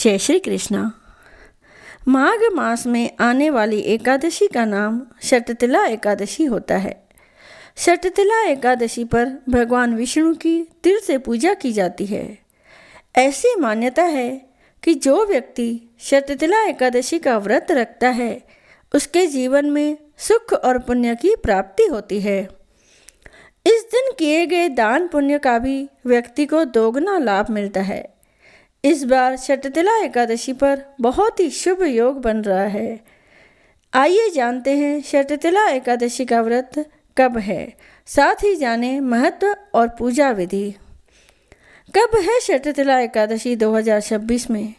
जय श्री कृष्णा। माघ मास में आने वाली एकादशी का नाम षटतिला एकादशी होता है। षटतिला एकादशी पर भगवान विष्णु की तिल से पूजा की जाती है। ऐसी मान्यता है कि जो व्यक्ति षटतिला एकादशी का व्रत रखता है उसके जीवन में सुख और पुण्य की प्राप्ति होती है। इस दिन किए गए दान पुण्य का भी व्यक्ति को दोगुना लाभ मिलता है। इस बार षटतिला एकादशी पर बहुत ही शुभ योग बन रहा है। आइए जानते हैं षटतिला एकादशी का व्रत कब है, साथ ही जाने महत्व और पूजा विधि। कब है षटतिला एकादशी 2026 में?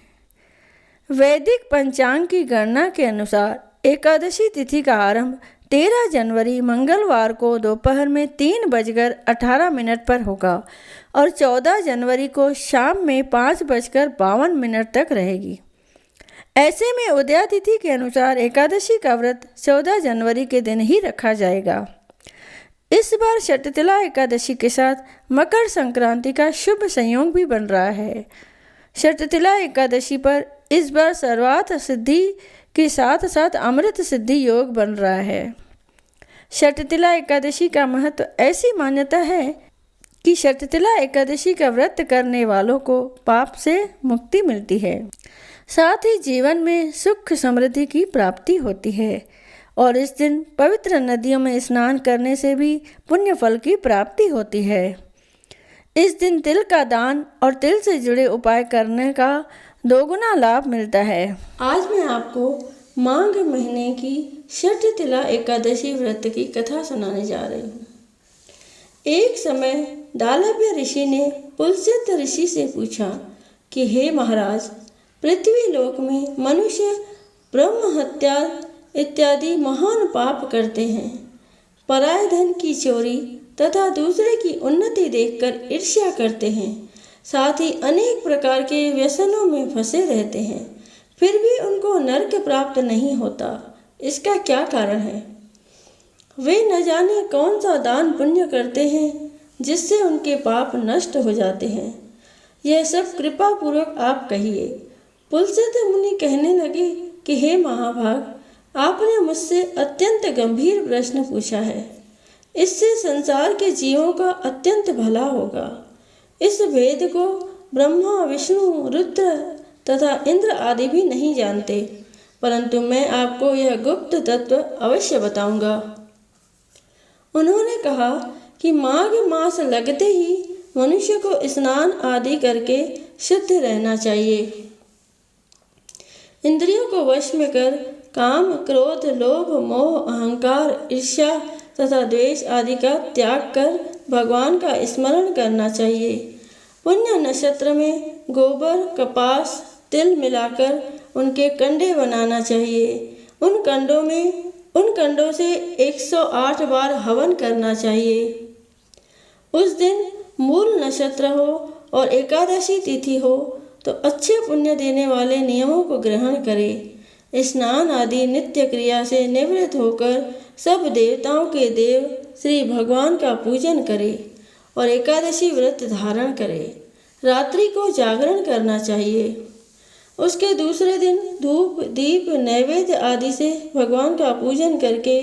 वैदिक पंचांग की गणना के अनुसार एकादशी तिथि का आरंभ 13 जनवरी मंगलवार को दोपहर में 3:18 पर होगा और 14 जनवरी को शाम में 5:52 तक रहेगी। ऐसे में उदया तिथि के अनुसार एकादशी का व्रत 14 जनवरी के दिन ही रखा जाएगा। इस बार षटतिला एकादशी के साथ मकर संक्रांति का शुभ संयोग भी बन रहा है। षटतिला एकादशी पर इस बार सर्वार्थ सिद्धि के साथ साथ अमृत सिद्धि योग बन रहा है। षटतिला एकादशी का महत्व ऐसी मान्यता है कि षटतिला एकादशी का व्रत करने वालों को पाप से मुक्ति मिलती है, साथ ही जीवन में सुख समृद्धि की प्राप्ति होती है और इस दिन पवित्र नदियों में स्नान करने से भी पुण्य फल की प्राप्ति होती है। इस दिन तिल का दान और तिल से जुड़े उपाय करने का दोगुना लाभ मिलता है। आज मैं आपको माघ महीने की षटतिला एकादशी व्रत की कथा सुनाने जा रही हूँ। एक समय दालभ्य ऋषि ने पुलस्त्य ऋषि से पूछा कि हे महाराज, पृथ्वी लोक में मनुष्य ब्रह्म हत्या इत्यादि महान पाप करते हैं, पराय धन की चोरी तथा दूसरे की उन्नति देखकर ईर्ष्या करते हैं, साथ ही अनेक प्रकार के व्यसनों में फंसे रहते हैं, फिर भी उनको नरक प्राप्त नहीं होता। इसका क्या कारण है? वे न जाने कौन सा दान पुण्य करते हैं जिससे उनके पाप नष्ट हो जाते हैं। यह सब कृपा पूर्वक आप कहिए। पुलस्त्य मुनि कहने लगे कि हे महाभाग, आपने मुझसे अत्यंत गंभीर प्रश्न पूछा है। इससे संसार के जीवों का अत्यंत भला होगा। इस भेद को ब्रह्मा, विष्णु, रुद्र तथा इंद्र आदि भी नहीं जानते, परंतु मैं आपको यह गुप्त तत्व अवश्य बताऊंगा। उन्होंने कहा कि माघ मास लगते ही मनुष्य को स्नान आदि करके शुद्ध रहना चाहिए। इंद्रियों को वश में कर काम, क्रोध, लोभ, मोह, अहंकार, ईर्ष्या तथा द्वेष आदि का त्याग कर भगवान का स्मरण करना चाहिए। पुण्य नक्षत्र में गोबर, कपास, तिल मिलाकर उनके कंडे बनाना चाहिए। उन कंडों से 108 बार हवन करना चाहिए। उस दिन मूल नक्षत्र हो और एकादशी तिथि हो तो अच्छे पुण्य देने वाले नियमों को ग्रहण करें। स्नान आदि नित्य क्रिया से निवृत्त होकर सब देवताओं के देव श्री भगवान का पूजन करें और एकादशी व्रत धारण करें। रात्रि को जागरण करना चाहिए। उसके दूसरे दिन धूप, दीप, नैवेद्य आदि से भगवान का पूजन करके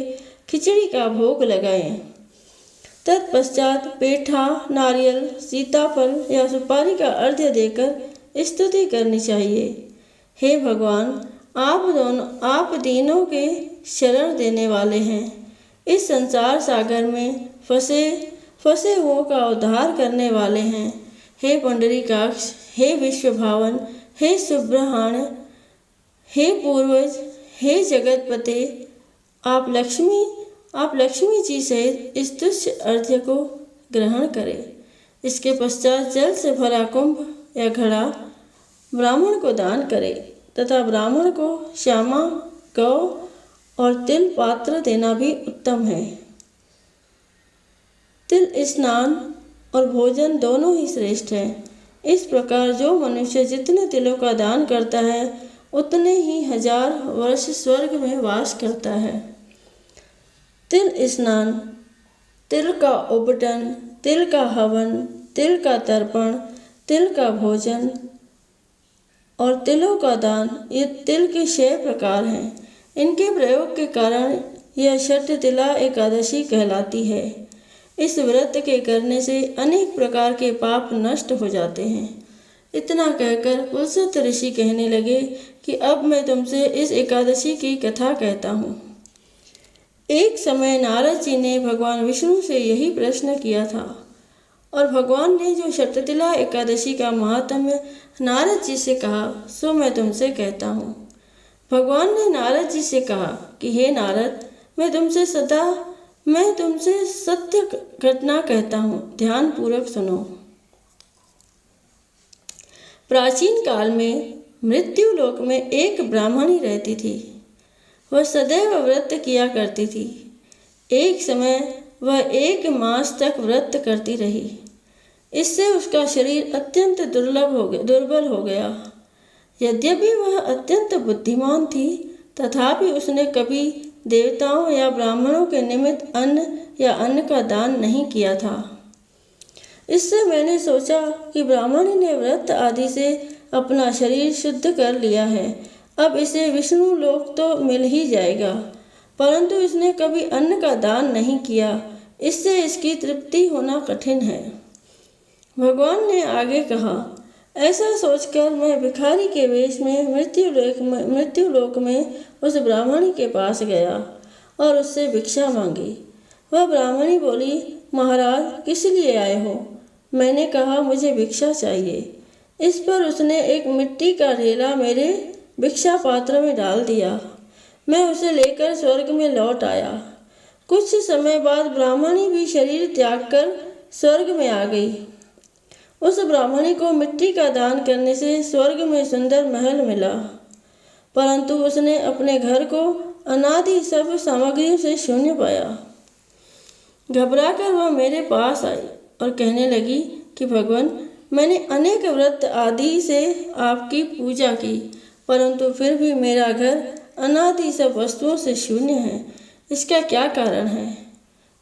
खिचड़ी का भोग लगाएं। तत्पश्चात पेठा, नारियल, सीताफल या सुपारी का अर्घ्य देकर स्तुति करनी चाहिए। हे भगवान, आप दीनों के शरण देने वाले हैं। इस संसार सागर में फंसे हुओं का उद्धार करने वाले हैं। हे पुंडरीकाक्ष, हे विश्वभावन, हे सुब्रहाण्य, हे पूर्वज, हे जगतपते, आप लक्ष्मी जी सहित इस तुच्छ अर्घ्य को ग्रहण करें। इसके पश्चात जल से भरा कुंभ या घड़ा ब्राह्मण को दान करें तथा ब्राह्मण को श्यामा, गौ और तिल पात्र देना भी उत्तम है। तिल स्नान और भोजन दोनों ही श्रेष्ठ हैं। इस प्रकार जो मनुष्य जितने तिलों का दान करता है उतने ही 1000 वर्ष स्वर्ग में वास करता है। तिल स्नान, तिल का उबटन, तिल का हवन, तिल का तर्पण, तिल का भोजन, और तिलों का दान, ये तिल के 6 प्रकार हैं। इनके प्रयोग के कारण यह षटतिला एकादशी कहलाती है। इस व्रत के करने से अनेक प्रकार के पाप नष्ट हो जाते हैं। इतना कहकर पुलस्त ऋषि कहने लगे कि अब मैं तुमसे इस एकादशी की कथा कहता हूँ। एक समय नारद जी ने भगवान विष्णु से यही प्रश्न किया था और भगवान ने जो षटतिला एकादशी का महात्म्य नारद जी से कहा सो मैं तुमसे कहता हूँ। भगवान ने नारद जी से कहा कि हे नारद, मैं तुमसे सत्य घटना कहता हूँ, ध्यान पूर्वक सुनो। प्राचीन काल में मृत्यु लोक में एक ब्राह्मणी रहती थी। वह सदैव व्रत किया करती थी। एक समय वह 1 मास तक व्रत करती रही। इससे उसका शरीर अत्यंत दुर्बल हो गया। यद्यपि वह अत्यंत बुद्धिमान थी, तथापि उसने कभी देवताओं या ब्राह्मणों के निमित्त अन्न का दान नहीं किया था। इससे मैंने सोचा कि ब्राह्मणी ने व्रत आदि से अपना शरीर शुद्ध कर लिया है, अब इसे विष्णु लोक तो मिल ही जाएगा, परंतु इसने कभी अन्न का दान नहीं किया, इससे इसकी तृप्ति होना कठिन है। भगवान ने आगे कहा, ऐसा सोचकर मैं भिखारी के वेश में मृत्यु लोक में उस ब्राह्मणी के पास गया और उससे भिक्षा मांगी। वह ब्राह्मणी बोली, महाराज किस लिए आए हो? मैंने कहा, मुझे भिक्षा चाहिए। इस पर उसने एक मिट्टी का ढेला मेरे भिक्षा पात्र में डाल दिया। मैं उसे लेकर स्वर्ग में लौट आया। कुछ समय बाद ब्राह्मणी भी शरीर त्याग कर स्वर्ग में आ गई। उस ब्राह्मणी को मिट्टी का दान करने से स्वर्ग में सुंदर महल मिला, परंतु उसने अपने घर को अनादि सब सामग्रियों से शून्य पाया। घबराकर वह मेरे पास आई और कहने लगी कि भगवान, मैंने अनेक व्रत आदि से आपकी पूजा की, परंतु फिर भी मेरा घर अनादि सब वस्तुओं से शून्य है। इसका क्या कारण है?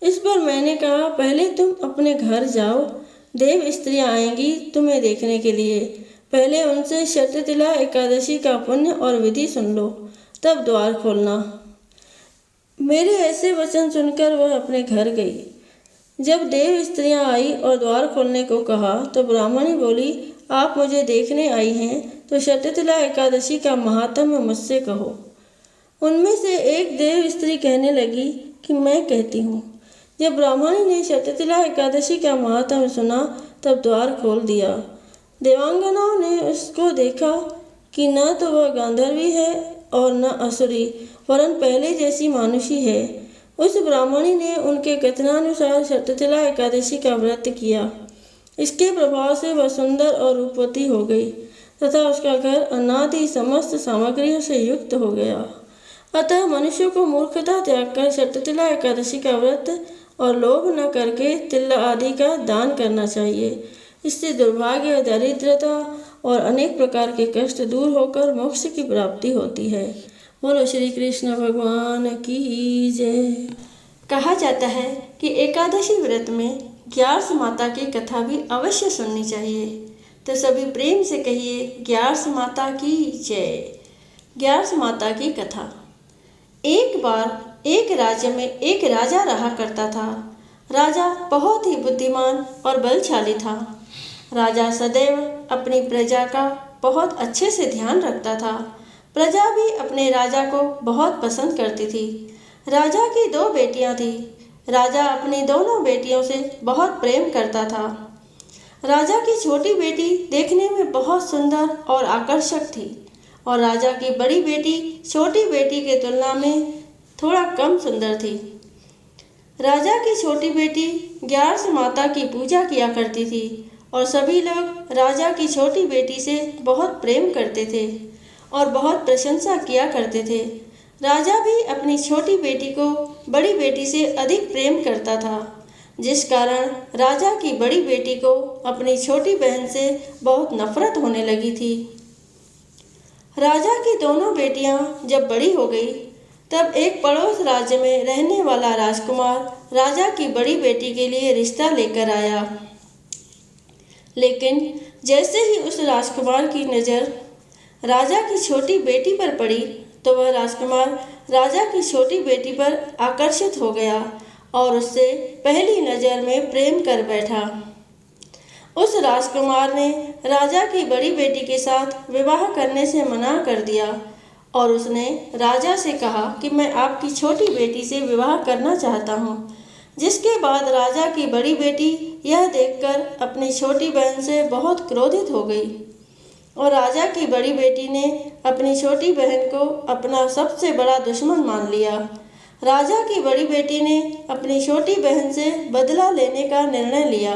इस पर मैंने कहा, पहले तुम अपने घर जाओ, देव स्त्रियां आएंगी तुम्हें देखने के लिए। पहले उनसे षटतिला एकादशी का पुण्य और विधि सुन लो, तब द्वार खोलना। मेरे ऐसे वचन सुनकर वह अपने घर गई। जब देव स्त्रियां आई और द्वार खोलने को कहा तो ब्राह्मणी बोली, आप मुझे देखने आई हैं तो षटतिला एकादशी का महात्म्य मुझसे कहो। उनमें से एक देव स्त्री कहने लगी कि मैं कहती हूँ। जब ब्राह्मणी ने षटतिला एकादशी का महात्म्य सुना तब द्वार खोल दिया। देवांगनाओं ने उसको देखा कि न तो वह गांधर्वी है और न असुरी, वरन पहले जैसी मानुषी है। उस ब्राह्मणी ने उनके कथनानुसार षटतिला एकादशी का व्रत किया। इसके प्रभाव से वह सुंदर और रूपवती हो गई तथा उसका घर अनादि समस्त सामग्रियों से युक्त हो गया। अतः मनुष्य को मूर्खता त्याग कर षटतिला एकादशी का व्रत और लोभ न करके तिल आदि का दान करना चाहिए। इससे दुर्भाग्य, दरिद्रता और अनेक प्रकार के कष्ट दूर होकर मोक्ष की प्राप्ति होती है। बोलो श्री कृष्ण भगवान की जय। कहा जाता है कि एकादशी व्रत में ग्यारस माता की कथा भी अवश्य सुननी चाहिए, तो सभी प्रेम से कहिए ग्यारस माता की जय। ग्यारस माता की कथा। एक बार एक राज्य में एक राजा रहा करता था। राजा बहुत ही बुद्धिमान और बलशाली था। राजा सदैव अपनी प्रजा का बहुत अच्छे से ध्यान रखता था। प्रजा भी अपने राजा को बहुत पसंद करती थी। राजा की 2 बेटियां थीं। राजा अपनी दोनों बेटियों से बहुत प्रेम करता था। राजा की छोटी बेटी देखने में बहुत सुंदर और आकर्षक थी और राजा की बड़ी बेटी छोटी बेटी के तुलना में थोड़ा कम सुंदर थी। राजा की छोटी बेटी ग्यारस माता की पूजा किया करती थी और सभी लोग राजा की छोटी बेटी से बहुत प्रेम करते थे और बहुत प्रशंसा किया करते थे। राजा भी अपनी छोटी बेटी को बड़ी बेटी से अधिक प्रेम करता था, जिस कारण राजा की बड़ी बेटी को अपनी छोटी बहन से बहुत नफरत होने लगी थी। राजा की दोनों बेटियां जब बड़ी हो गई तब एक पड़ोस राज्य में रहने वाला राजकुमार राजा की बड़ी बेटी के लिए रिश्ता लेकर आया। लेकिन जैसे ही उस राजकुमार की नज़र राजा की छोटी बेटी पर पड़ी तो वह राजकुमार राजा की छोटी बेटी पर आकर्षित हो गया और उससे पहली नज़र में प्रेम कर बैठा। उस राजकुमार ने राजा की बड़ी बेटी के साथ विवाह करने से मना कर दिया और उसने राजा से कहा कि मैं आपकी छोटी बेटी से विवाह करना चाहता हूँ। जिसके बाद राजा की बड़ी बेटी यह देखकर अपनी छोटी बहन से बहुत क्रोधित हो गई और राजा की बड़ी बेटी ने अपनी छोटी बहन को अपना सबसे बड़ा दुश्मन मान लिया। राजा की बड़ी बेटी ने अपनी छोटी बहन से बदला लेने का निर्णय लिया,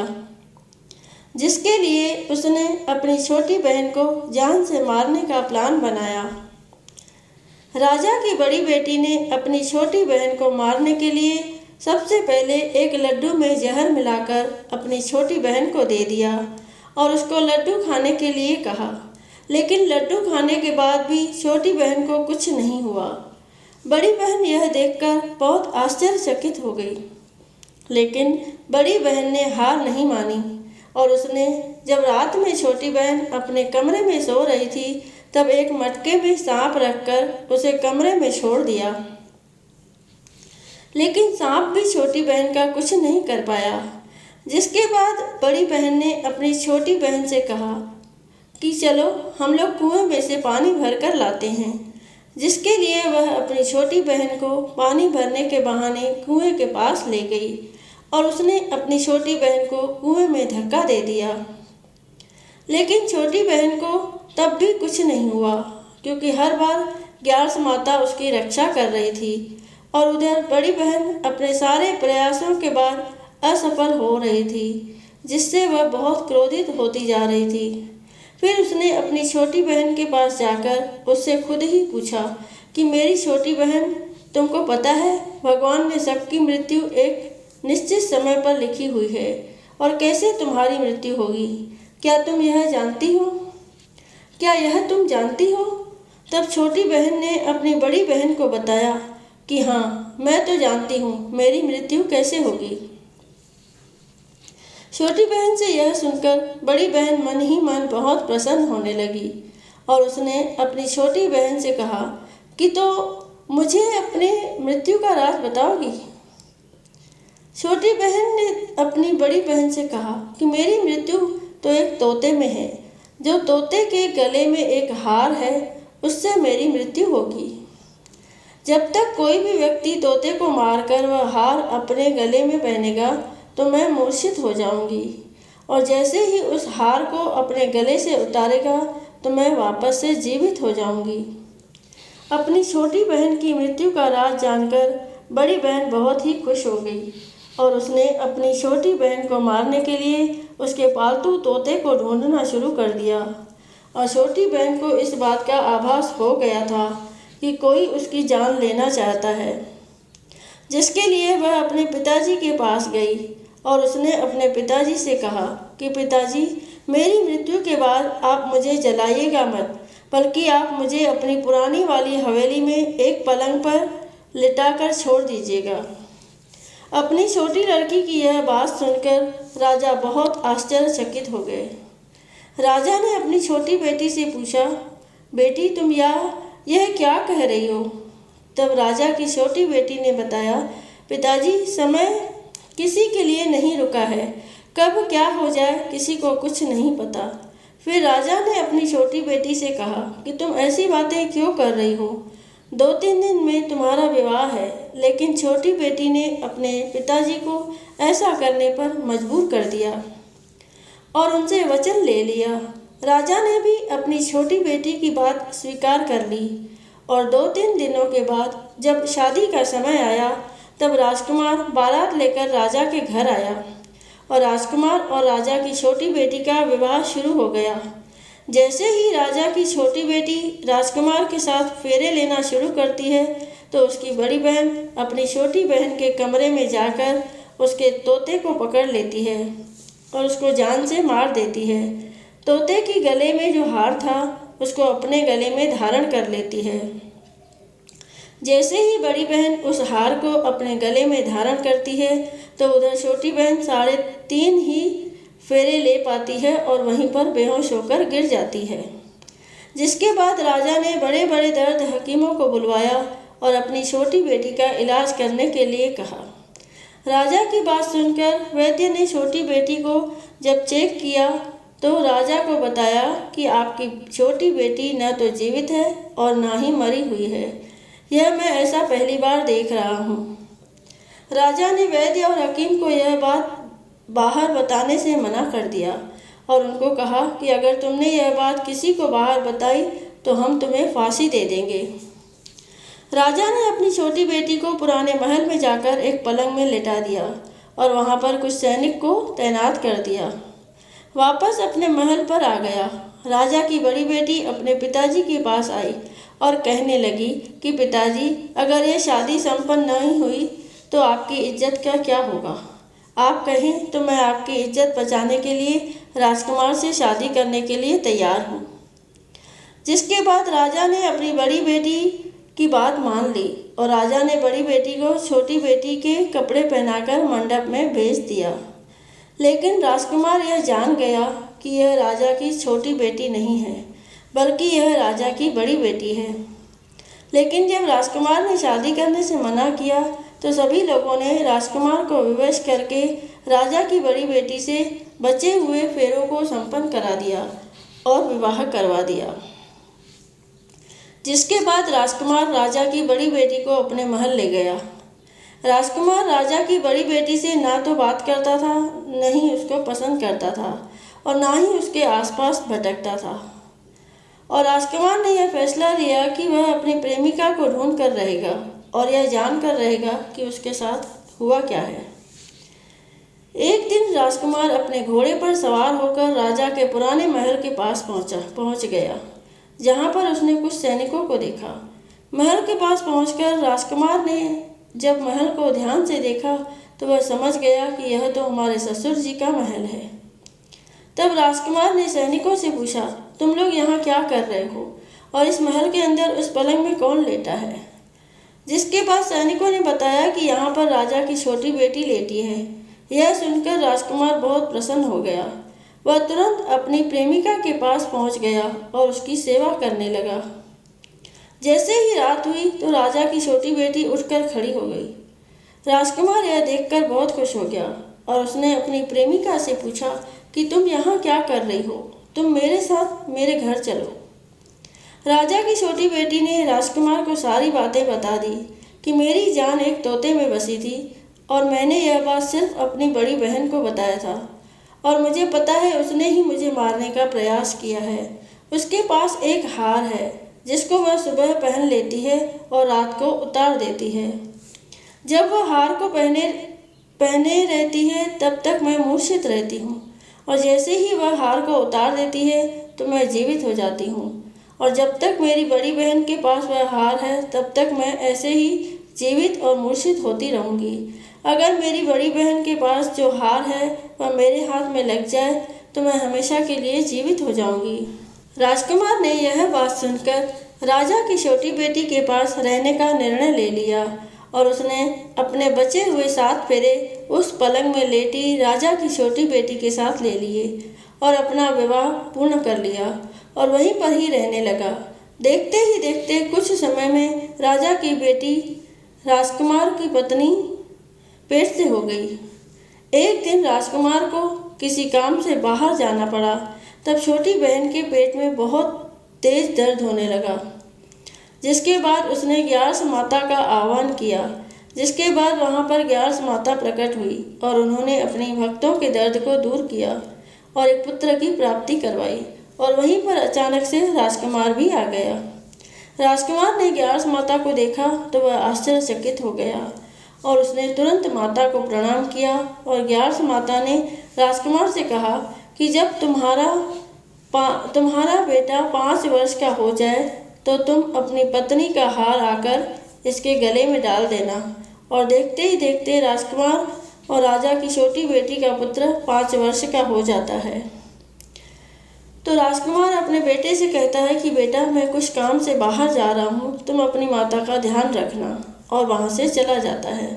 जिसके लिए उसने अपनी छोटी बहन को जान से मारने का प्लान बनाया। राजा की बड़ी बेटी ने अपनी छोटी बहन को मारने के लिए सबसे पहले एक लड्डू में जहर मिलाकर अपनी छोटी बहन को दे दिया और उसको लड्डू खाने के लिए कहा, लेकिन लड्डू खाने के बाद भी छोटी बहन को कुछ नहीं हुआ। बड़ी बहन यह देखकर बहुत आश्चर्यचकित हो गई, लेकिन बड़ी बहन ने हार नहीं मानी और उसने जब रात में छोटी बहन अपने कमरे में सो रही थी तब एक मटके में सांप रखकर उसे कमरे में छोड़ दिया। लेकिन सांप भी छोटी बहन का कुछ नहीं कर पाया। जिसके बाद बड़ी बहन ने अपनी छोटी बहन से कहा कि चलो हम लोग कुएं में से पानी भर कर लाते हैं। जिसके लिए वह अपनी छोटी बहन को पानी भरने के बहाने कुएं के पास ले गई और उसने अपनी छोटी बहन को कुएं में धक्का दे दिया। लेकिन छोटी बहन को तब भी कुछ नहीं हुआ, क्योंकि हर बार ग्यारस माता उसकी रक्षा कर रही थी और उधर बड़ी बहन अपने सारे प्रयासों के बाद असफल हो रही थी, जिससे वह बहुत क्रोधित होती जा रही थी। फिर उसने अपनी छोटी बहन के पास जाकर उससे खुद ही पूछा कि मेरी छोटी बहन, तुमको पता है भगवान ने सबकी मृत्यु एक निश्चित समय पर लिखी हुई है और कैसे तुम्हारी मृत्यु होगी, क्या तुम यह जानती हो? क्या यह तुम जानती हो? तब छोटी बहन ने अपनी बड़ी बहन को बताया कि हाँ, मैं तो जानती हूँ मेरी मृत्यु कैसे होगी। छोटी बहन से यह सुनकर बड़ी बहन मन ही मन बहुत प्रसन्न होने लगी और उसने अपनी छोटी बहन से कहा कि तो मुझे अपने मृत्यु का राज बताओगी। छोटी बहन ने अपनी बड़ी बहन से कहा कि मेरी मृत्यु तो एक तोते में है, जो तोते के गले में एक हार है, उससे मेरी मृत्यु होगी। जब तक कोई भी व्यक्ति तोते को मारकर वह हार अपने गले में पहनेगा तो मैं मूर्छित हो जाऊंगी, और जैसे ही उस हार को अपने गले से उतारेगा तो मैं वापस से जीवित हो जाऊंगी। अपनी छोटी बहन की मृत्यु का राज जानकर बड़ी बहन बहुत ही खुश हो गई और उसने अपनी छोटी बहन को मारने के लिए उसके पालतू तोते को ढूंढना शुरू कर दिया। और छोटी बहन को इस बात का आभास हो गया था कि कोई उसकी जान लेना चाहता है, जिसके लिए वह अपने पिताजी के पास गई और उसने अपने पिताजी से कहा कि पिताजी, मेरी मृत्यु के बाद आप मुझे जलाइएगा मत, बल्कि आप मुझे अपनी पुरानी वाली हवेली में एक पलंग पर लिटाकर छोड़ दीजिएगा। अपनी छोटी लड़की की यह बात सुनकर राजा बहुत आश्चर्यचकित हो गए। राजा ने अपनी छोटी बेटी से पूछा, बेटी तुम यह क्या कह रही हो? तब राजा की छोटी बेटी ने बताया, पिताजी, समय किसी के लिए नहीं रुका है, कब क्या हो जाए किसी को कुछ नहीं पता। फिर राजा ने अपनी छोटी बेटी से कहा कि तुम ऐसी बातें क्यों कर रही हो? 2-3 दिन में तुम्हारा विवाह है। लेकिन छोटी बेटी ने अपने पिताजी को ऐसा करने पर मजबूर कर दिया और उनसे वचन ले लिया। राजा ने भी अपनी छोटी बेटी की बात स्वीकार कर ली और 2-3 दिनों के बाद जब शादी का समय आया तब राजकुमार बारात लेकर राजा के घर आया और राजकुमार और राजा की छोटी बेटी का विवाह शुरू हो गया। जैसे ही राजा की छोटी बेटी राजकुमार के साथ फेरे लेना शुरू करती है तो उसकी बड़ी बहन अपनी छोटी बहन के कमरे में जाकर उसके तोते को पकड़ लेती है और उसको जान से मार देती है। तोते के गले में जो हार था उसको अपने गले में धारण कर लेती है। जैसे ही बड़ी बहन उस हार को अपने गले में धारण करती है तो उधर छोटी बहन 3.5 ही फेरे ले पाती है और वहीं पर बेहोश होकर गिर जाती है। जिसके बाद राजा ने बड़े बड़े दर्द हकीमों को बुलवाया और अपनी छोटी बेटी का इलाज करने के लिए कहा। राजा की बात सुनकर वैद्य ने छोटी बेटी को जब चेक किया तो राजा को बताया कि आपकी छोटी बेटी न तो जीवित है और ना ही मरी हुई है। यह मैं ऐसा पहली बार देख रहा हूँ। राजा ने वैद्य और हकीम को यह बात बाहर बताने से मना कर दिया और उनको कहा कि अगर तुमने यह बात किसी को बाहर बताई तो हम तुम्हें फांसी दे देंगे। राजा ने अपनी छोटी बेटी को पुराने महल में जाकर एक पलंग में लेटा दिया और वहाँ पर कुछ सैनिक को तैनात कर दिया। वापस अपने महल पर आ गया। राजा की बड़ी बेटी अपने पिताजी के पास आई और कहने लगी कि पिताजी, अगर यह शादी संपन्न नहीं हुई तो आपकी इज्जत का क्या होगा? आप कहें तो मैं आपकी इज्जत बचाने के लिए राजकुमार से शादी करने के लिए तैयार हूँ। जिसके बाद राजा ने अपनी बड़ी बेटी की बात मान ली और राजा ने बड़ी बेटी को छोटी बेटी के कपड़े पहनाकर मंडप में भेज दिया। लेकिन राजकुमार यह जान गया कि यह राजा की छोटी बेटी नहीं है, बल्कि यह राजा की बड़ी बेटी है। लेकिन जब राजकुमार ने शादी करने से मना किया तो सभी लोगों ने राजकुमार को विवश करके राजा की बड़ी बेटी से बचे हुए फेरों को संपन्न करा दिया और विवाह करवा दिया। जिसके बाद राजकुमार राजा की बड़ी बेटी को अपने महल ले गया। राजकुमार राजा की बड़ी बेटी से ना तो बात करता था, न ही उसको पसंद करता था और ना ही उसके आसपास भटकता था। और राजकुमार ने यह फैसला लिया कि वह अपनी प्रेमिका को ढूंढ कर रहेगा और यह जान कर रहेगा कि उसके साथ हुआ क्या है। एक दिन राजकुमार अपने घोड़े पर सवार होकर राजा के पुराने महल के पास पहुंच गया, जहां पर उसने कुछ सैनिकों को देखा। महल के पास पहुंचकर राजकुमार ने जब महल को ध्यान से देखा तो वह समझ गया कि यह तो हमारे ससुर जी का महल है। तब राजकुमार ने सैनिकों से पूछा, तुम लोग यहाँ क्या कर रहे हो और इस महल के अंदर उस पलंग में कौन लेटा है? जिसके बाद सैनिकों ने बताया कि यहाँ पर राजा की छोटी बेटी लेटी है। यह सुनकर राजकुमार बहुत प्रसन्न हो गया। वह तुरंत अपनी प्रेमिका के पास पहुँच गया और उसकी सेवा करने लगा। जैसे ही रात हुई तो राजा की छोटी बेटी उठकर खड़ी हो गई। राजकुमार यह देखकर बहुत खुश हो गया और उसने अपनी प्रेमिका से पूछा कि तुम यहाँ क्या कर रही हो? तुम मेरे साथ मेरे घर चलो। राजा की छोटी बेटी ने राजकुमार को सारी बातें बता दी कि मेरी जान एक तोते में बसी थी और मैंने यह बात सिर्फ अपनी बड़ी बहन को बताया था और मुझे पता है उसने ही मुझे मारने का प्रयास किया है। उसके पास एक हार है जिसको वह सुबह पहन लेती है और रात को उतार देती है। जब वह हार को पहने रहती है तब तक मैं मूर्छित रहती हूँ और जैसे ही वह हार को उतार देती है तो मैं जीवित हो जाती हूँ और जब तक मेरी बड़ी बहन के पास वह हार है तब तक मैं ऐसे ही जीवित और मूर्छित होती रहूँगी। अगर मेरी बड़ी बहन के पास जो हार है वह मेरे हाथ में लग जाए तो मैं हमेशा के लिए जीवित हो जाऊँगी। राजकुमार ने यह बात सुनकर राजा की छोटी बेटी के पास रहने का निर्णय ले लिया और उसने अपने बचे हुए 7 फेरे उस पलंग में लेटी राजा की छोटी बेटी के साथ ले लिए और अपना विवाह पूर्ण कर लिया और वहीं पर ही रहने लगा। देखते ही देखते कुछ समय में राजा की बेटी राजकुमार की पत्नी पेट से हो गई। एक दिन राजकुमार को किसी काम से बाहर जाना पड़ा। तब छोटी बहन के पेट में बहुत तेज दर्द होने लगा। जिसके बाद उसने ग्यारस माता का आह्वान किया। जिसके बाद वहाँ पर ग्यारस माता प्रकट हुई और उन्होंने अपने भक्तों के दर्द को दूर किया और एक पुत्र की प्राप्ति करवाई और वहीं पर अचानक से राजकुमार भी आ गया। राजकुमार ने ग्यारस माता को देखा तो वह आश्चर्यचकित हो गया और उसने तुरंत माता को प्रणाम किया और ग्यारस माता ने राजकुमार से कहा कि जब तुम्हारा बेटा 5 वर्ष का हो जाए तो तुम अपनी पत्नी का हार आकर इसके गले में डाल देना। और देखते ही देखते राजकुमार और राजा की छोटी बेटी का पुत्र 5 वर्ष का हो जाता है। तो राजकुमार अपने बेटे से कहता है कि बेटा मैं कुछ काम से बाहर जा रहा हूँ, तुम अपनी माता का ध्यान रखना, और वहाँ से चला जाता है।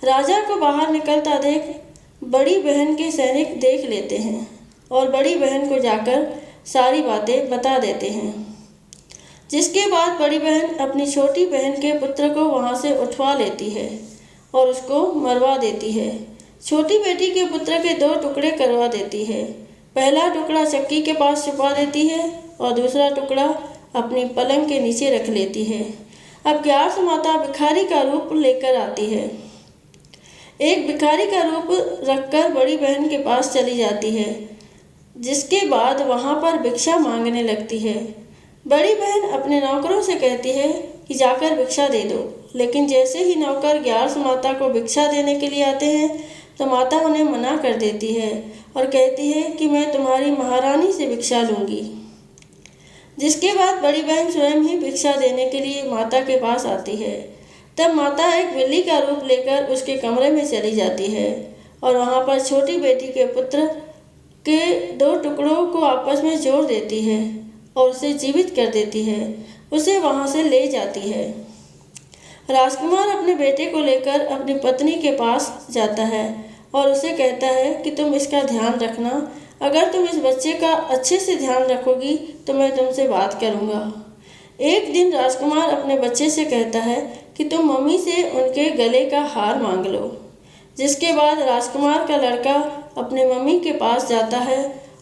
राजा को बाहर निकलता देख बड़ी बहन के सैनिक देख लेते हैं और बड़ी बहन को जाकर सारी बातें बता देते हैं। जिसके बाद बड़ी बहन अपनी छोटी बहन के पुत्र को वहाँ से उठवा लेती है और उसको मरवा देती है। छोटी बेटी के पुत्र के 2 टुकड़े करवा देती है। पहला टुकड़ा चक्की के पास छुपा देती है और दूसरा टुकड़ा अपनी पलंग के नीचे रख लेती है। अब ग्यारस माता भिखारी का रूप लेकर आती है। एक भिखारी का रूप रखकर बड़ी बहन के पास चली जाती है, जिसके बाद वहाँ पर भिक्षा मांगने लगती है। बड़ी बहन अपने नौकरों से कहती है कि जाकर भिक्षा दे दो, लेकिन जैसे ही नौकर ग्यारस माता को भिक्षा देने के लिए आते हैं तो माता उन्हें मना कर देती है और कहती है कि मैं तुम्हारी महारानी से भिक्षा लूँगी। जिसके बाद बड़ी बहन स्वयं ही भिक्षा देने के लिए माता के पास आती है। तब माता एक बिल्ली का रूप लेकर उसके कमरे में चली जाती है और वहाँ पर छोटी बेटी के पुत्र के 2 टुकड़ों को आपस में जोड़ देती है और उसे जीवित कर देती है। उसे वहाँ से ले जाती है। राजकुमार अपने बेटे को लेकर अपनी पत्नी के पास जाता है और उसे कहता है कि तुम इसका ध्यान रखना। अगर तुम इस बच्चे का अच्छे से ध्यान रखोगी तो मैं तुमसे बात करूँगा। एक दिन राजकुमार अपने बच्चे से कहता है कि तुम मम्मी से उनके गले का हार मांग लो। जिसके बाद राजकुमार का लड़का अपने मम्मी के पास जाता है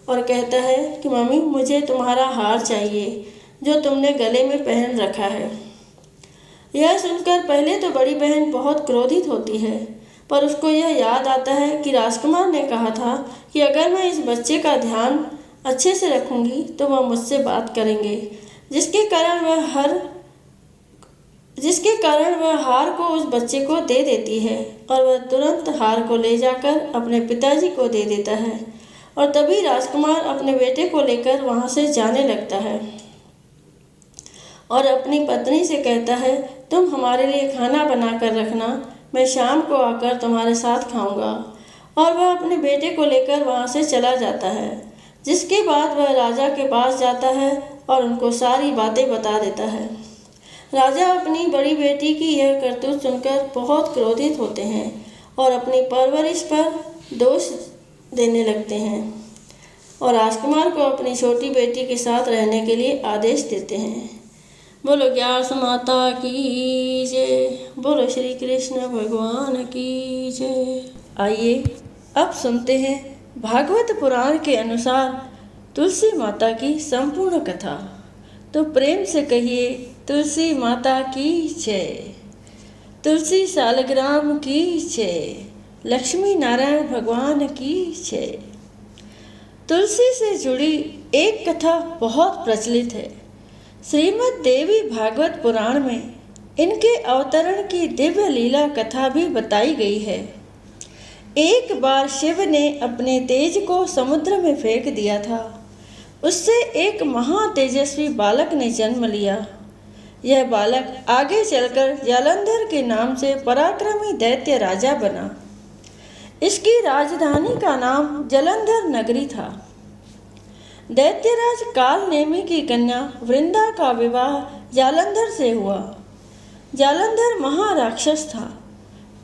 और कहता है कि मम्मी, मुझे तुम्हारा हार चाहिए जो तुमने गले में पहन रखा है। यह सुनकर पहले तो बड़ी बहन बहुत क्रोधित होती है, पर उसको यह याद आता है कि राजकुमार ने कहा था कि अगर मैं इस बच्चे का ध्यान अच्छे से रखूंगी तो वह मुझसे बात करेंगे, जिसके कारण वह हार को उस बच्चे को दे देती है और वह तुरंत हार को ले जाकर अपने पिताजी को दे देता है। और तभी राजकुमार अपने बेटे को लेकर वहाँ से जाने लगता है और अपनी पत्नी से कहता है, तुम हमारे लिए खाना बना कर रखना, मैं शाम को आकर तुम्हारे साथ खाऊंगा। और वह अपने बेटे को लेकर वहाँ से चला जाता है। जिसके बाद वह राजा के पास जाता है और उनको सारी बातें बता देता है। राजा अपनी बड़ी बेटी की यह करतूत सुनकर बहुत क्रोधित होते हैं और अपनी परवरिश पर दोष देने लगते हैं और राजकुमार को अपनी छोटी बेटी के साथ रहने के लिए आदेश देते हैं। बोलो ग्यारस माता की जय, बोलो श्री कृष्ण भगवान की जय। आइए अब सुनते हैं भागवत पुराण के अनुसार तुलसी माता की संपूर्ण कथा। तो प्रेम से कहिए तुलसी माता की जय। तुलसी सालग्राम की जय, लक्ष्मी नारायण भगवान की जय। तुलसी से जुड़ी एक कथा बहुत प्रचलित है। श्रीमद् देवी भागवत पुराण में इनके अवतरण की दिव्य लीला कथा भी बताई गई है। एक बार शिव ने अपने तेज को समुद्र में फेंक दिया था। उससे एक महातेजस्वी बालक ने जन्म लिया। यह बालक आगे चलकर जालंधर के नाम से पराक्रमी दैत्य राजा बना। इसकी राजधानी का नाम जालंधर नगरी था। दैत्यराज कालनेमी की कन्या वृंदा का विवाह जालंधर से हुआ। जालंधर महाराक्षस था।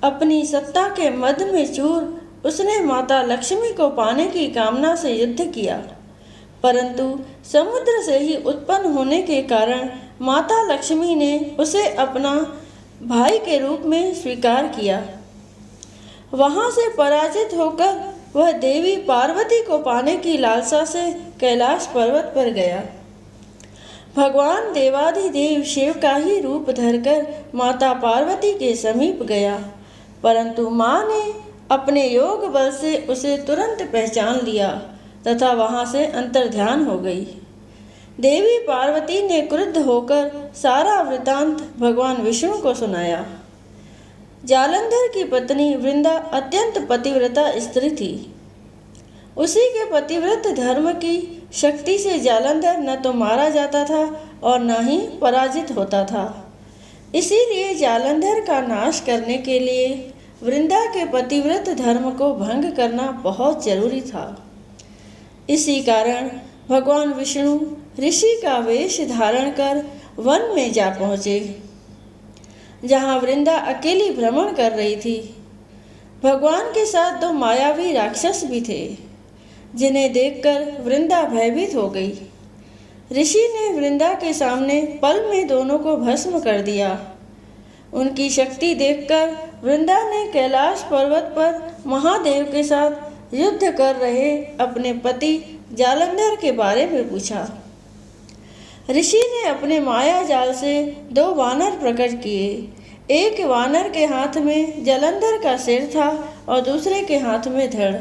अपनी सत्ता के मद में चूर उसने माता लक्ष्मी को पाने की कामना से युद्ध किया, परंतु समुद्र से ही उत्पन्न होने के कारण माता लक्ष्मी ने उसे अपना भाई के रूप में स्वीकार किया। वहां से पराजित होकर वह देवी पार्वती को पाने की लालसा से कैलाश पर्वत पर गया। भगवान देवाधिदेव शिव का ही रूप धरकर माता पार्वती के समीप गया, परंतु माँ ने अपने योग बल से उसे तुरंत पहचान लिया तथा वहां से अंतर्ध्यान हो गई। देवी पार्वती ने क्रुद्ध होकर सारा वृतांत भगवान विष्णु को सुनाया। जालंधर की पत्नी वृंदा अत्यंत पतिव्रता स्त्री थी। उसी के पतिव्रत धर्म की शक्ति से जालंधर न तो मारा जाता था और न ही पराजित होता था। इसीलिए जालंधर का नाश करने के लिए वृंदा के पतिव्रत धर्म को भंग करना बहुत जरूरी था। इसी कारण भगवान विष्णु ऋषि का वेश धारण कर वन में जा पहुँचे, जहाँ वृंदा अकेली भ्रमण कर रही थी। भगवान के साथ 2 मायावी राक्षस भी थे, जिन्हें देखकर वृंदा भयभीत हो गई। ऋषि ने वृंदा के सामने पल में दोनों को भस्म कर दिया। उनकी शक्ति देखकर वृंदा ने कैलाश पर्वत पर महादेव के साथ युद्ध कर रहे अपने पति जालंधर के बारे में पूछा। ऋषि ने अपने माया जाल से 2 वानर प्रकट किए। एक वानर के हाथ में जालंधर का सिर था और दूसरे के हाथ में धड़।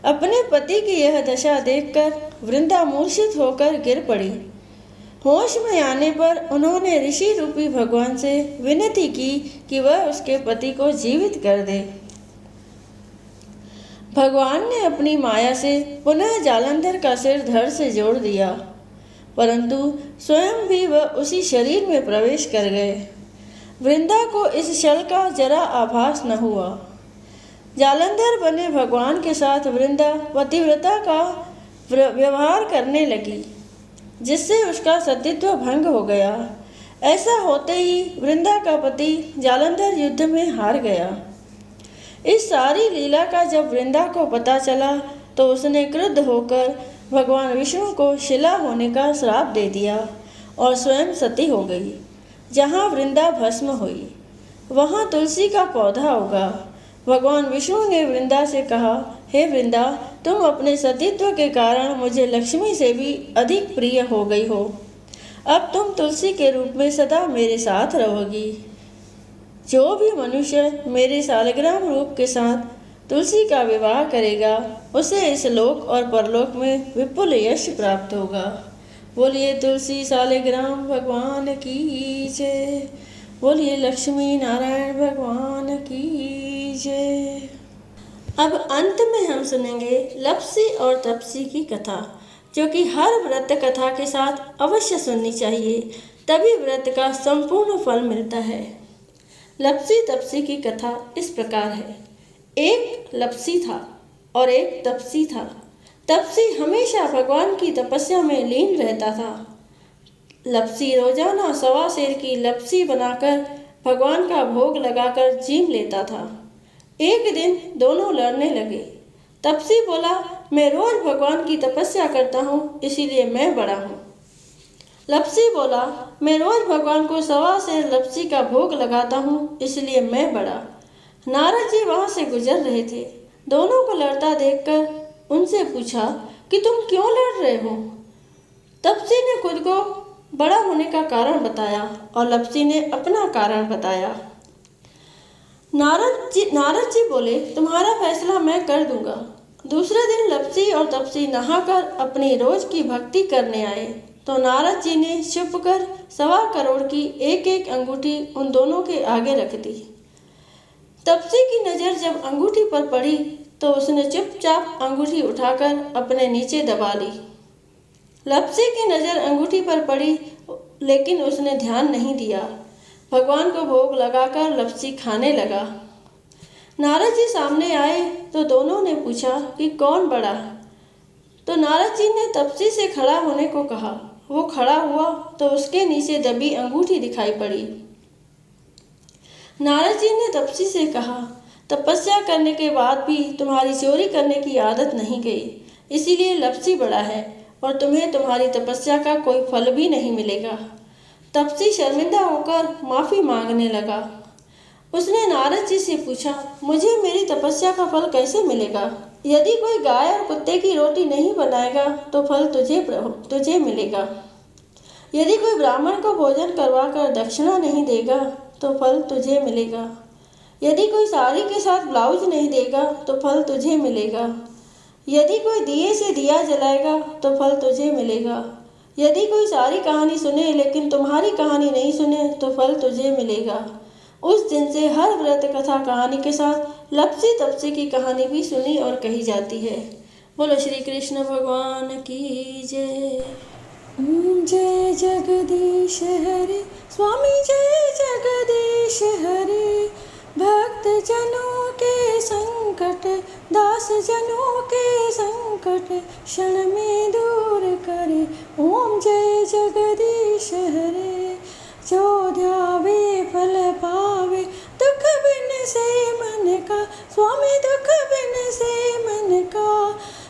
अपने पति की यह दशा देखकर वृंदा मूर्छित होकर गिर पड़ी। होश में आने पर उन्होंने ऋषि रूपी भगवान से विनती की कि वह उसके पति को जीवित कर दे। भगवान ने अपनी माया से पुनः जालंधर का सिर धड़ से जोड़ दिया, परंतु स्वयं भी वह उसी शरीर में प्रवेश कर गए। वृंदा को इस छल का जरा आभास न हुआ। जालंधर बने भगवान के साथ वृंदा पतिव्रता का व्यवहार करने लगी, जिससे उसका सतीत्व भंग हो गया। ऐसा होते ही वृंदा का पति जालंधर युद्ध में हार गया। इस सारी लीला का जब वृंदा को पता चला तो उसने क्रुद्ध होकर भगवान विष्णु को शिला होने का श्राप दे दिया और स्वयं सती हो गई। जहाँ वृंदा भस्म हुई वहाँ तुलसी का पौधा उगा। भगवान विष्णु ने वृंदा से कहा, हे वृंदा, तुम अपने सतीत्व के कारण मुझे लक्ष्मी से भी अधिक प्रिय हो गई हो। अब तुम तुलसी के रूप में सदा मेरे साथ रहोगी। जो भी मनुष्य मेरे शालिग्राम रूप के साथ तुलसी का विवाह करेगा उसे इस लोक और परलोक में विपुल यश प्राप्त होगा। बोलिए तुलसी शालिग्राम भगवान की जय। बोलिए लक्ष्मी नारायण भगवान की जय। अब अंत में हम सुनेंगे लप्सी और तपसी की कथा, जो कि हर व्रत कथा के साथ अवश्य सुननी चाहिए, तभी व्रत का संपूर्ण फल मिलता है। लप्सी तपसी की कथा इस प्रकार है। एक लप्सी था और एक तपसी था। तपसी हमेशा भगवान की तपस्या में लीन रहता था। लप्सी रोजाना 1.25 सेर की लप्सी बनाकर भगवान का भोग लगाकर जीम लेता था। एक दिन दोनों लड़ने लगे। तपसी बोला, मैं रोज भगवान की तपस्या करता हूँ, इसीलिए मैं बड़ा हूँ। लप्सी बोला, मैं रोज भगवान को 1.25 सेर लप्सी का भोग लगाता हूँ, इसलिए मैं बड़ा। नारद जी वहाँ से गुजर रहे थे। दोनों को लड़ता देखकर उनसे पूछा कि तुम क्यों लड़ रहे हो। तपसी ने खुद को बड़ा होने का कारण बताया और लप्सी ने अपना कारण बताया। नारद जी बोले, तुम्हारा फैसला मैं कर दूंगा। दूसरे दिन लप्सी और तपसी नहाकर अपनी रोज की भक्ति करने आए तो नारद जी ने छुपकर 1.25 करोड़ की एक अंगूठी उन दोनों के आगे रख दी। तपसी की नज़र जब अंगूठी पर पड़ी तो उसने चुपचाप अंगूठी उठाकर अपने नीचे दबा ली। लप्सी की नज़र अंगूठी पर पड़ी, लेकिन उसने ध्यान नहीं दिया। भगवान को भोग लगाकर लप्सी खाने लगा। नारद जी सामने आए तो दोनों ने पूछा कि कौन बड़ा। तो नारद जी ने तपसी से खड़ा होने को कहा। वो खड़ा हुआ तो उसके नीचे दबी अंगूठी दिखाई पड़ी। नारद जी ने तपसी से कहा, तपस्या करने के बाद भी तुम्हारी चोरी करने की आदत नहीं गई, इसीलिए लप्सी बड़ा है और तुम्हें तुम्हारी तपस्या का कोई फल भी नहीं मिलेगा। तपसी शर्मिंदा होकर माफ़ी मांगने लगा। उसने नारद जी से पूछा, मुझे मेरी तपस्या का फल कैसे मिलेगा? यदि कोई गाय और कुत्ते की रोटी नहीं बनाएगा तो फल तुझे मिलेगा। यदि कोई ब्राह्मण को भोजन करवाकर दक्षिणा नहीं देगा तो फल तुझे मिलेगा। यदि कोई साड़ी के साथ ब्लाउज नहीं देगा तो फल तुझे मिलेगा। यदि कोई दिए से दिया जलाएगा तो फल तुझे मिलेगा। यदि कोई सारी कहानी सुने लेकिन तुम्हारी कहानी नहीं सुने तो फल तुझे मिलेगा। उस दिन से हर व्रत कथा कहानी के साथ लप्सी तपसी की कहानी भी सुनी और कही जाती है। बोलो श्री कृष्ण भगवान की जय। जय जगदीश हरे स्वामी, जय जगदीश हरे। भक्त जनों के संकट, दास जनों के संकट क्षण में दूर करे। ओम जय जगदीश हरे। जो ध्यावे फल पावे, दुख बिन से मन का स्वामी, दुख बिन से मन का।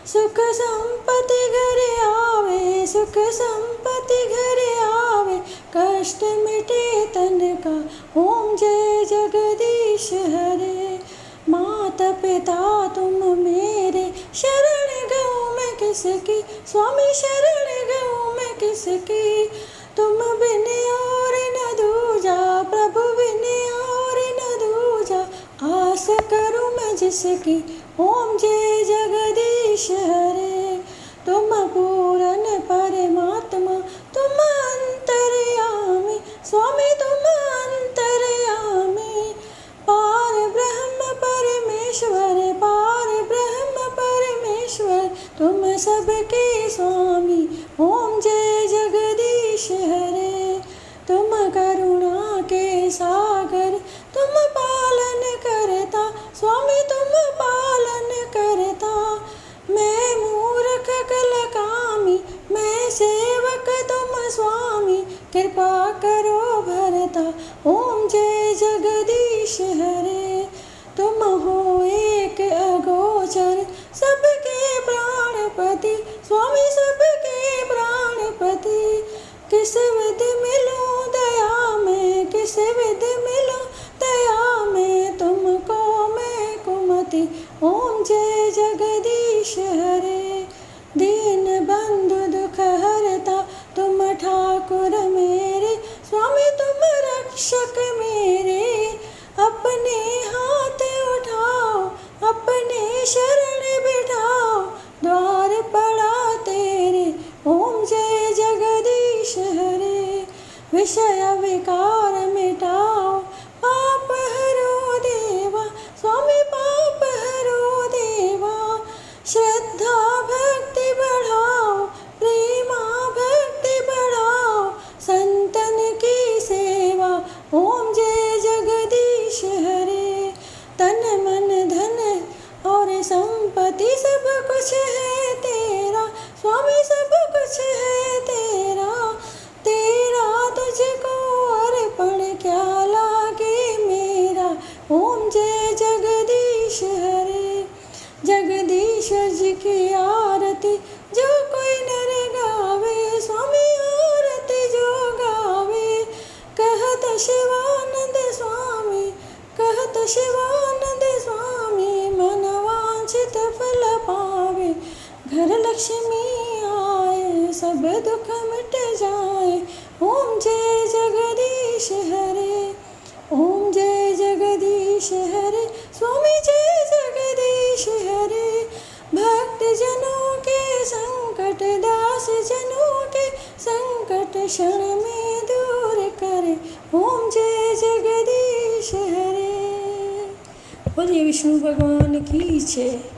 सुख संपत्ति घर आवे, सुख सुख संपत्ति घर आवे, कष्ट मिटे तन का, ओम जय जगदीश हरे। माता पिता तुम मेरे, शरण गऊँ मैं किसकी, स्वामी शरण गऊँ मैं किसकी। तुम बिन और न दूजा, प्रभु बिन और न दूजा, आस करूँ मैं जिसकी, ओम जय जगदीश हरे। तुम पूर्ण परमात्मा, तुम अंतर्यामी, स्वामी तुम अंतर्यामी। पार ब्रह्म परमेश्वर, पार ब्रह्म परमेश्वर, तुम सबके स्वामी, ओम जय जगदीश हरे। तुम करुणा के सागर, तुम पालन करता, स्वामी तुम पालन करता। मैं मूर्ख कलकामी, मैं सेवक तुम स्वामी, कृपा करो भरता, ओम जय जगदीश हरे। तुम हो एक अगोचर, सबके प्राणपति, स्वामी सबके प्राणपति। किस विध मिलूं दया में, किस विध मिलूं दया में, तुमको मैं कुमति, ओम जय जगदीश हरे। दीन बंधु दुख हरता, तुम ठाकुर मेरे, स्वामी तुम रक्षक मेरे। अपने हाथ उठाओ, अपने शरण बिठाओ, द्वार पड़ा तेरे, ओम जय जगदीश हरे। विषय विकार मिटाओ, पाप हरो देवा, स्वामी पाप हरो देवा। श्रद्धा भक्ति बढ़ाओ, प्रेमा भक्ति बढ़ाओ, संतन की सेवा, ओम जय जगदीश हरे। तन मन धन और संपत्ति सब कुछ है तेरा, स्वामी सब कुछ है तेरा। तेरा तुझको अर्पण क्या लागे मेरा, ओम जय जगदीश हरे। जगदीश जी की आरती जो कोई नर गावे, स्वामी आरती जो गावे। कहत शिवानंद स्वामी, कहत शिवानंद स्वामी, मन वांछित फल पावे। घर लक्ष्मी आए, सब दुख मिट जाए, ओम जय जगदीश हरे। ओम जय जगदीश हरे, स्वामी जय जगदीश हरे। भक्त जनों के संकट, दास जनों के संकट, क्षण में दूर करे, ओम जय जगदीश हरे। बोलिए विष्णु भगवान की जय।